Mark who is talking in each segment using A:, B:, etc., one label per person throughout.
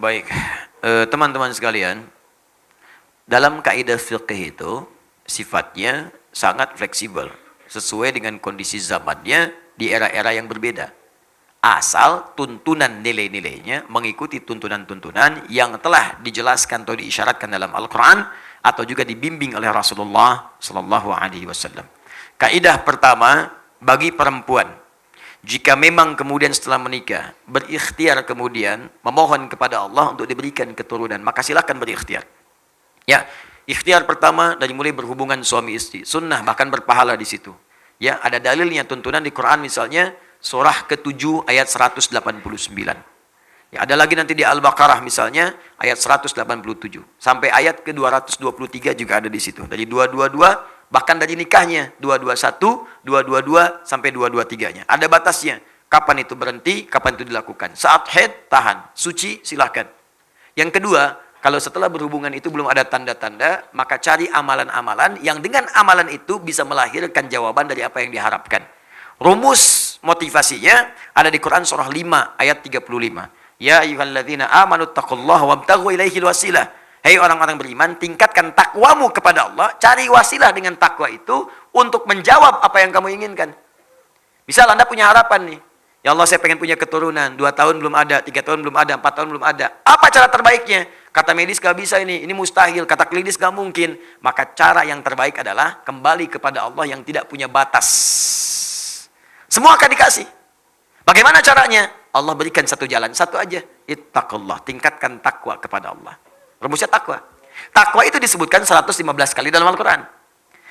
A: Baik, teman-teman sekalian, dalam kaidah fiqh itu sifatnya sangat fleksibel, sesuai dengan kondisi zamannya di era-era yang berbeda. Asal tuntunan nilai-nilainya mengikuti tuntunan-tuntunan yang telah dijelaskan atau diisyaratkan dalam Al-Quran atau juga dibimbing oleh Rasulullah Sallallahu Alaihi Wasallam. Kaidah pertama bagi perempuan, jika memang kemudian setelah menikah berikhtiar kemudian memohon kepada Allah untuk diberikan keturunan, maka silakan berikhtiar. Ya, ikhtiar pertama dari mulai berhubungan suami istri, sunnah bahkan berpahala di situ. Ya, ada dalilnya tuntunan di Quran misalnya surah ke-7 ayat 189. Ya, ada lagi nanti di Al-Baqarah misalnya ayat 187 sampai ayat ke-223 juga ada di situ. Dari 222 bahkan dari nikahnya 221, 222 sampai 223-nya. Ada batasnya. Kapan itu berhenti, kapan itu dilakukan. Saat haid tahan, suci silahkan. Yang kedua, kalau setelah berhubungan itu belum ada tanda-tanda, maka cari amalan-amalan yang dengan amalan itu bisa melahirkan jawaban dari apa yang diharapkan. Rumus motivasinya ada di Quran surah 5 ayat 35. Ya ayyuhalladzina amanu taqullaha wabtaghu ilaihil wasilah. Hei orang-orang beriman, tingkatkan takwamu kepada Allah, cari wasilah dengan takwa itu untuk menjawab apa yang kamu inginkan. Misal Anda punya harapan nih, ya Allah saya pengen punya keturunan, 2 tahun belum ada, 3 tahun belum ada, 4 tahun belum ada. Apa cara terbaiknya? Kata medis gak bisa ini mustahil, kata klinis gak mungkin. Maka cara yang terbaik adalah kembali kepada Allah yang tidak punya batas. Semua akan dikasih. Bagaimana caranya? Allah berikan satu jalan, satu aja. Ittaqullah, tingkatkan takwa kepada Allah. Rumusnya takwa. Takwa itu disebutkan 115 kali dalam Al-Quran.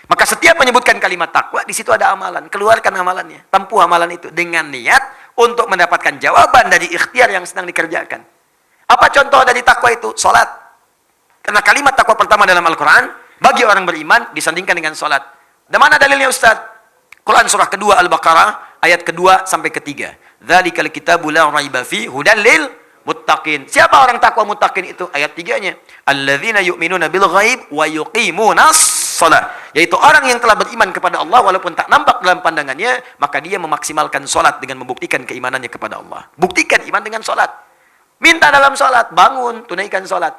A: Maka setiap menyebutkan kalimat takwa, di situ ada amalan. Keluarkan amalannya, tempuh amalan itu dengan niat untuk mendapatkan jawaban dari ikhtiar yang sedang dikerjakan. Apa contoh dari takwa itu? Salat. Karena kalimat takwa pertama dalam Al-Quran, bagi orang beriman disandingkan dengan salat. Dan mana dalilnya Ustaz? Quran surah kedua Al-Baqarah ayat kedua sampai ketiga. Dzalikal kitabu la raiba fi hudan lil muttaqin. Siapa orang takwa muttaqin itu? Ayat 3-nya. Alladzina yu'minuna bil ghaib wa yuqimunas shalah. Yaitu orang yang telah beriman kepada Allah walaupun tak nampak dalam pandangannya, maka dia memaksimalkan salat dengan membuktikan keimanannya kepada Allah. Buktikan iman dengan salat. Minta dalam salat, bangun, tunaikan salat.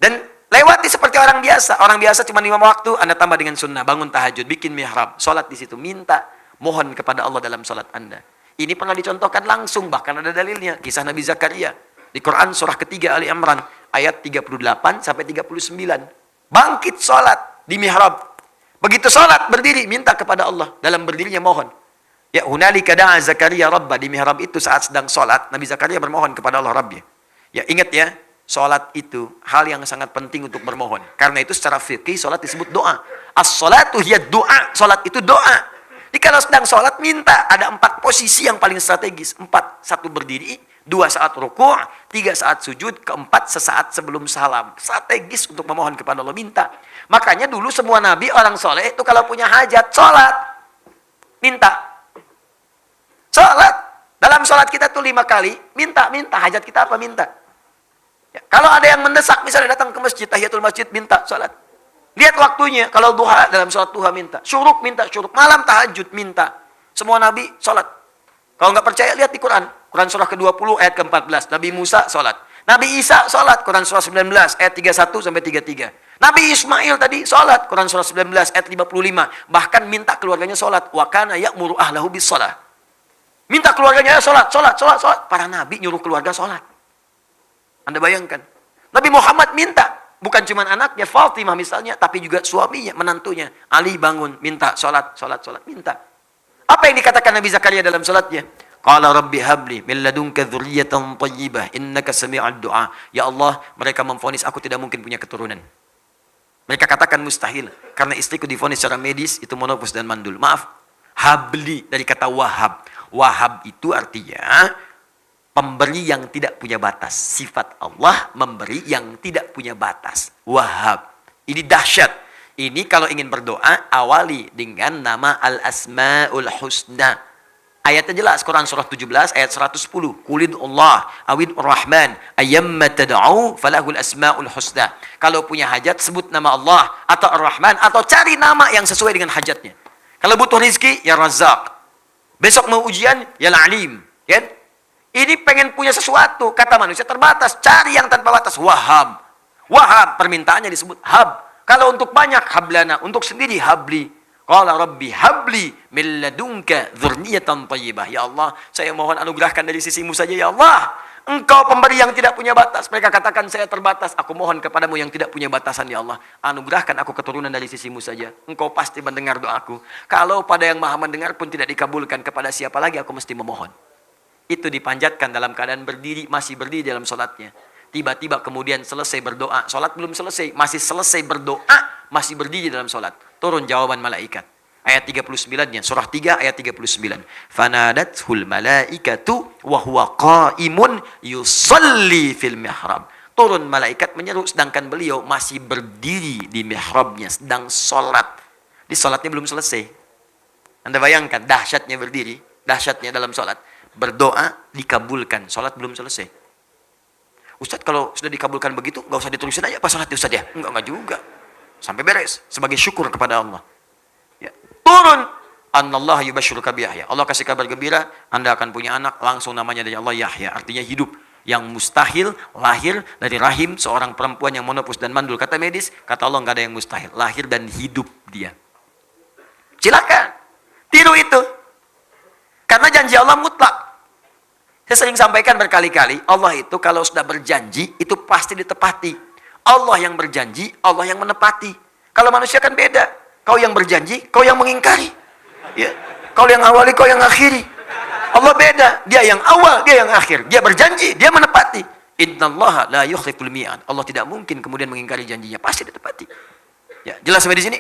A: Dan lewati seperti orang biasa. Orang biasa cuma 5 waktu, Anda tambah dengan sunnah, bangun tahajud, bikin mihrab, salat di situ, minta, mohon kepada Allah dalam salat Anda. Ini pernah dicontohkan langsung, bahkan ada dalilnya. Kisah Nabi Zakaria. Di Quran surah ketiga Ali Imran. Ayat 38 sampai 39. Bangkit sholat di mihrab. Begitu sholat, berdiri, minta kepada Allah. Dalam berdirinya mohon. Ya hunalika da'a Zakaria Rabbah. Di mihrab itu saat sedang sholat, Nabi Zakaria bermohon kepada Allah Rabbnya. Ya ingat ya, sholat itu hal yang sangat penting untuk bermohon. Karena itu secara fikih, sholat disebut doa. As-sholatu hiya doa. Sholat itu doa. Jadi kalau sedang sholat minta, ada 4 posisi yang paling strategis. 4, 1 berdiri, 2 saat ruku', 3 saat sujud, 4 sesaat sebelum salam. Strategis untuk memohon kepada Allah, minta. Makanya dulu semua nabi orang soleh itu kalau punya hajat, sholat. Minta. Sholat. Dalam sholat kita tuh 5 kali, minta. Hajat kita apa? Minta. Ya, kalau ada yang mendesak, misalnya datang ke masjid, tahiyatul masjid, minta sholat. Lihat waktunya, kalau duha, dalam sholat duha minta. Syuruk minta, syuruk. Malam tahajud minta. Semua nabi sholat. Kalau nggak percaya, lihat di Quran. Quran surah ke-20 ayat ke-14. Nabi Musa sholat. Nabi Isa sholat. Quran surah 19 ayat 31 sampai 33. Nabi Ismail tadi sholat. Quran surah 19 ayat 55. Bahkan minta keluarganya sholat. Wa kana ya'muru ahlahu bis sholat. Minta keluarganya sholat. Para nabi nyuruh keluarga sholat. Anda bayangkan. Nabi Muhammad minta. Bukan cuma anaknya, Fatimah misalnya, tapi juga suaminya, menantunya. Ali bangun, minta, sholat, minta. Apa yang dikatakan Nabi Zakaria dalam sholatnya? Qala rabbi habli min ladunka dzurriyyatan thayyibah innaka sami'ud du'a. Ya Allah, mereka memvonis aku tidak mungkin punya keturunan. Mereka katakan mustahil, karena istriku divonis secara medis, itu monopus dan mandul. Maaf, habli dari kata wahab. Wahab itu artinya pemberi yang tidak punya batas. Sifat Allah memberi yang tidak punya batas. Wahab. Ini dahsyat. Ini kalau ingin berdoa, awali dengan nama Al-Asma'ul Husna. Ayatnya jelas. Quran surah 17 ayat 110. Qulid Allah awid Rahman ayyamma tad'u falahul asma'ul husna. Kalau punya hajat, sebut nama Allah atau Ar-Rahman, atau cari nama yang sesuai dengan hajatnya. Kalau butuh rizki, ya Razzaq. Besok mau ujian, ya Al-Alim. Kan? Ini pengen punya sesuatu. Kata manusia terbatas. Cari yang tanpa batas. Wahab. Wahab. Permintaannya disebut hab. Kalau untuk banyak, hablana. Untuk sendiri, habli. Qala rabbi habli min ladunka dzurriyyatan thayyibah. Ya Allah, saya mohon anugerahkan dari sisimu saja ya Allah. Engkau pemberi yang tidak punya batas. Mereka katakan saya terbatas. Aku mohon kepadamu yang tidak punya batasan ya Allah. Anugerahkan aku keturunan dari sisimu saja. Engkau pasti mendengar doaku. Kalau pada yang maha mendengar pun tidak dikabulkan, kepada siapa lagi aku mesti memohon. Itu dipanjatkan dalam keadaan berdiri, masih berdiri dalam sholatnya. Tiba-tiba kemudian selesai berdoa. Sholat belum selesai, masih selesai berdoa, masih berdiri dalam sholat. Turun jawaban malaikat. Ayat 39-nya, surah 3 ayat 39. Fanadathul malaikatu wa huwa qaimun yusalli fil mihrab. Turun malaikat menyeru sedangkan beliau masih berdiri di mihrabnya, sedang sholat. Di sholatnya belum selesai. Anda bayangkan dahsyatnya berdiri, dahsyatnya dalam sholat. Berdoa dikabulkan, sholat belum selesai. Ustaz, kalau sudah dikabulkan begitu, nggak usah diterusin aja pas sholat Ustaz ya? Enggak juga. Sampai beres, sebagai syukur kepada Allah. Ya. Turun, Anallah yubasyiruka bi Yahya. Allah kasih kabar gembira, Anda akan punya anak, langsung namanya dari Allah Yahya, artinya hidup. Yang mustahil lahir dari rahim seorang perempuan yang monopus dan mandul. Kata medis, kata Allah nggak ada yang mustahil, lahir dan hidup dia. Silakan, tiru itu. Karena janji Allah mutlak. Saya sering sampaikan berkali-kali, Allah itu kalau sudah berjanji, itu pasti ditepati. Allah yang berjanji, Allah yang menepati. Kalau manusia kan beda. Kau yang berjanji, kau yang mengingkari. Ya. Kau yang awali, kau yang akhiri. Allah beda. Dia yang awal, dia yang akhir. Dia berjanji, dia menepati. Innallaha la yukhliful mi'ad. Allah tidak mungkin kemudian mengingkari janjinya. Pasti ditepati. Ya, jelas sampai di sini?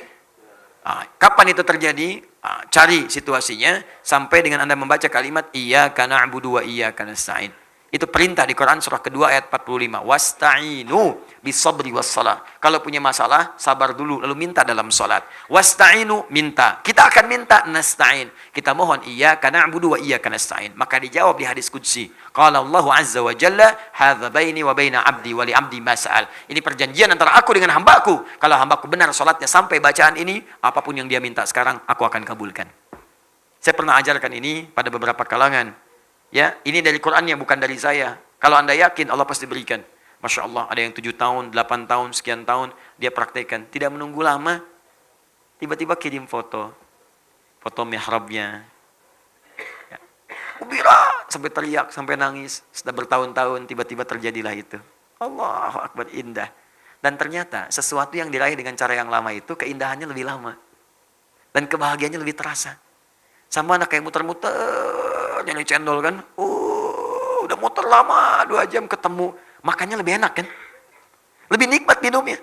A: Kapan itu terjadi? Cari situasinya sampai dengan Anda membaca kalimat iyyaka na'budu wa iyyaka nasta'in. Itu perintah di Quran surah kedua ayat 45. Wasta'inu bisabri wassalah. Kalau punya masalah, sabar dulu lalu minta dalam salat. Wasta'inu, minta. Kita akan minta nasta'in. Kita mohon iyyaka na'budu wa iyyaka nasta'in. Maka dijawab di hadis qudsi. Qala Allahu azza wa jalla, hadza baini wa baina 'abdi wa li 'abdi ma sa'al. Ini perjanjian antara aku dengan hambaku. Kalau hambaku benar salatnya sampai bacaan ini, apapun yang dia minta sekarang aku akan kabulkan. Saya pernah ajarkan ini pada beberapa kalangan. Ya, ini dari Qurannya, bukan dari saya. Kalau Anda yakin, Allah pasti berikan. Masya Allah, ada yang 7 tahun, 8 tahun, sekian tahun, dia praktekkan. Tidak menunggu lama, tiba-tiba kirim foto mihrabnya. Ya. Ubira, sampai teriak, sampai nangis. Sudah bertahun-tahun, tiba-tiba terjadilah itu. Allahu Akbar, indah. Dan ternyata, sesuatu yang diraih dengan cara yang lama itu, keindahannya lebih lama. Dan kebahagiaannya lebih terasa. Sama anak kayak muter-muter, nyari cendol kan, udah muter lama 2 jam ketemu, makannya lebih enak kan, lebih nikmat minumnya.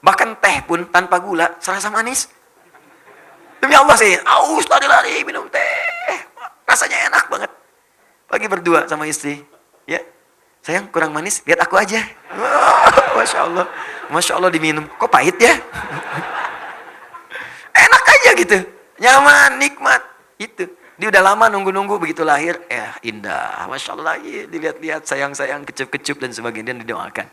A: Bahkan teh pun tanpa gula serasa manis. Demi Allah sih, aus lari-lari minum teh, rasanya enak banget. Pagi berdua sama istri, ya sayang kurang manis, lihat aku aja. Masya Allah diminum, kok pahit ya? Enak aja gitu, nyaman, nikmat, itu. Dia udah lama nunggu-nunggu, begitu lahir, indah. Masya Allah lagi, dilihat-lihat, sayang-sayang, kecup-kecup dan sebagainya, dan didoakan.